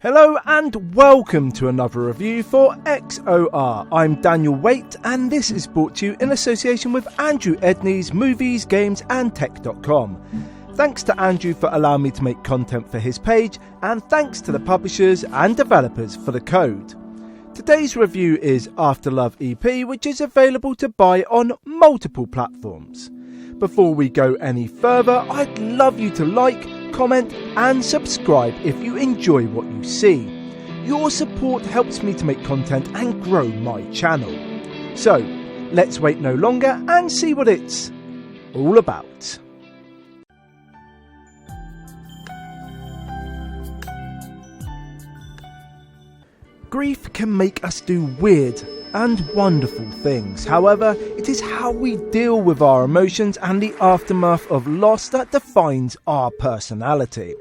Hello and welcome to another review for XOR. I'm Daniel Waite and this is brought to you in association with Andrew Edney's Movies, Games and Tech.com. Thanks to Andrew for allowing me to make content for his page, and thanks to the publishers and developers for the code. Today's review is Afterlove EP, which is available to buy on multiple platforms. Before we go any further, I'd love you to like, comment and subscribe if you enjoy what you see. Your support helps me to make content and grow my channel. So, let's wait no longer and see what it's all about. Grief can make us do weird and wonderful things. However, it is how we deal with our emotions and the aftermath of loss that defines our personality.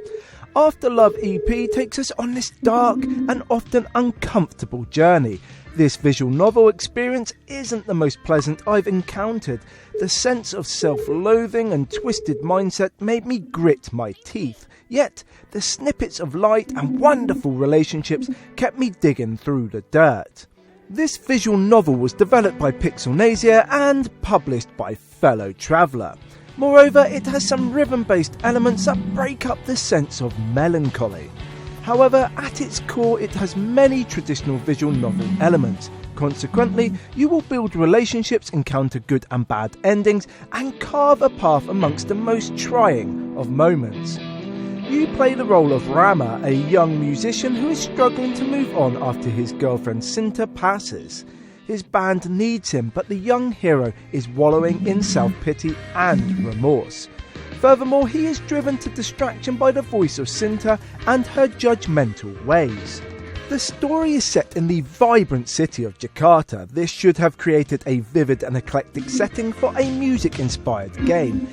Afterlove EP takes us on this dark and often uncomfortable journey. This visual novel experience isn't the most pleasant I've encountered. The sense of self-loathing and twisted mindset made me grit my teeth. Yet, the snippets of light and wonderful relationships kept me digging through the dirt. This visual novel was developed by Pixelnasia and published by Fellow Traveller. Moreover, it has some rhythm-based elements that break up the sense of melancholy. However, at its core, it has many traditional visual novel elements. Consequently, you will build relationships, encounter good and bad endings, and carve a path amongst the most trying of moments. You play the role of Rama, a young musician who is struggling to move on after his girlfriend Cinta passes. His band needs him, but the young hero is wallowing in self-pity and remorse. Furthermore, he is driven to distraction by the voice of Cinta and her judgmental ways. The story is set in the vibrant city of Jakarta. This should have created a vivid and eclectic setting for a music-inspired game.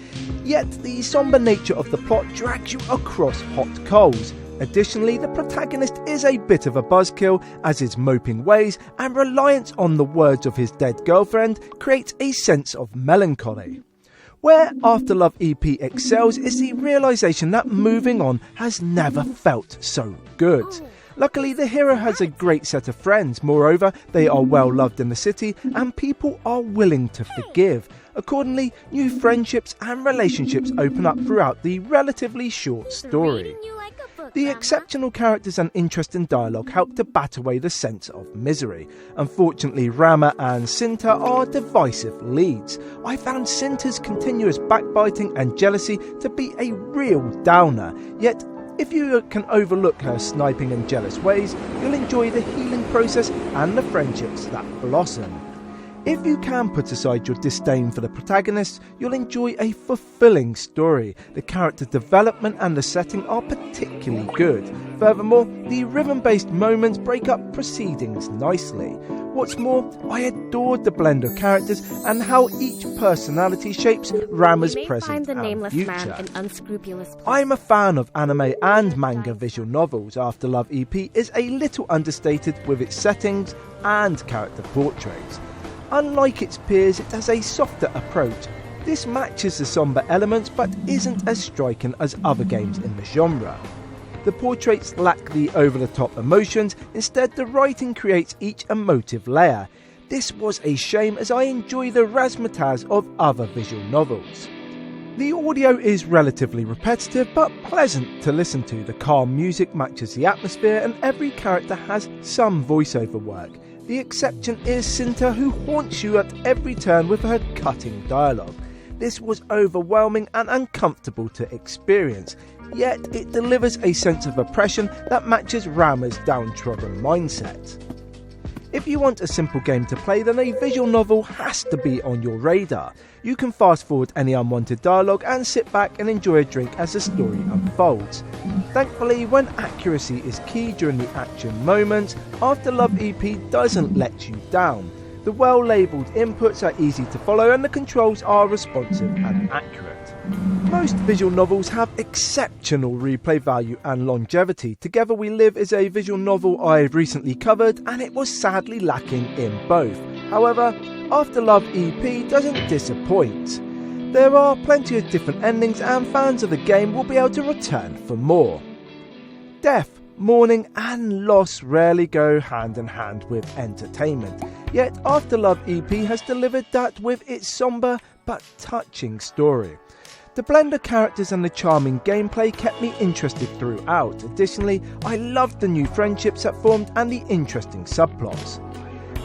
Yet the sombre nature of the plot drags you across hot coals. Additionally, the protagonist is a bit of a buzzkill, as his moping ways and reliance on the words of his dead girlfriend creates a sense of melancholy. Where Afterlove EP excels is the realisation that moving on has never felt so good. Luckily, the hero has a great set of friends. Moreover, they are well loved in the city and people are willing to forgive. Accordingly, new friendships and relationships open up throughout the relatively short story. The exceptional characters and interesting dialogue help to bat away the sense of misery. Unfortunately, Rama and Cinta are divisive leads. I found Cinta's continuous backbiting and jealousy to be a real downer, yet if you can overlook her sniping and jealous ways, you'll enjoy the healing process and the friendships that blossom. If you can put aside your disdain for the protagonist, you'll enjoy a fulfilling story. The character development and the setting are particularly good. Furthermore, the rhythm-based moments break up proceedings nicely. What's more, I adored the blend of characters and how each personality shapes Rama's present and future. I'm a fan of anime and manga visual novels. Afterlove EP is a little understated with its settings and character portraits. Unlike its peers, it has a softer approach. This matches the sombre elements but isn't as striking as other games in the genre. The portraits lack the over-the-top emotions, instead the writing creates each emotive layer. This was a shame as I enjoy the razzmatazz of other visual novels. The audio is relatively repetitive but pleasant to listen to. The calm music matches the atmosphere and every character has some voiceover work. The exception is Cinta, who haunts you at every turn with her cutting dialogue. This was overwhelming and uncomfortable to experience, yet it delivers a sense of oppression that matches Rama's downtrodden mindset. If you want a simple game to play, then a visual novel has to be on your radar. You can fast forward any unwanted dialogue and sit back and enjoy a drink as the story unfolds. Thankfully, when accuracy is key during the action moments, Afterlove EP doesn't let you down. The well-labelled inputs are easy to follow and the controls are responsive and accurate. Most visual novels have exceptional replay value and longevity. Together We Live is a visual novel I've recently covered and it was sadly lacking in both. However, Afterlove EP doesn't disappoint. There are plenty of different endings and fans of the game will be able to return for more. Death Mourning and loss rarely go hand in hand with entertainment, yet Afterlove EP has delivered that with its sombre but touching story. The blend of characters and the charming gameplay kept me interested throughout. Additionally, I loved the new friendships that formed and the interesting subplots.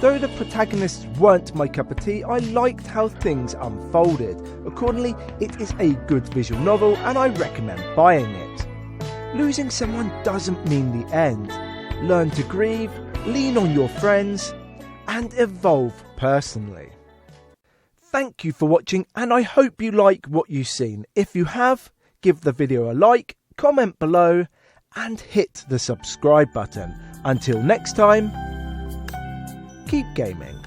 Though the protagonists weren't my cup of tea, I liked how things unfolded. Accordingly, it is a good visual novel and I recommend buying it. Losing someone doesn't mean the end. Learn to grieve, lean on your friends, and evolve personally. Thank you for watching, and I hope you like what you've seen. If you have, give the video a like, comment below, and hit the subscribe button. Until next time, keep gaming.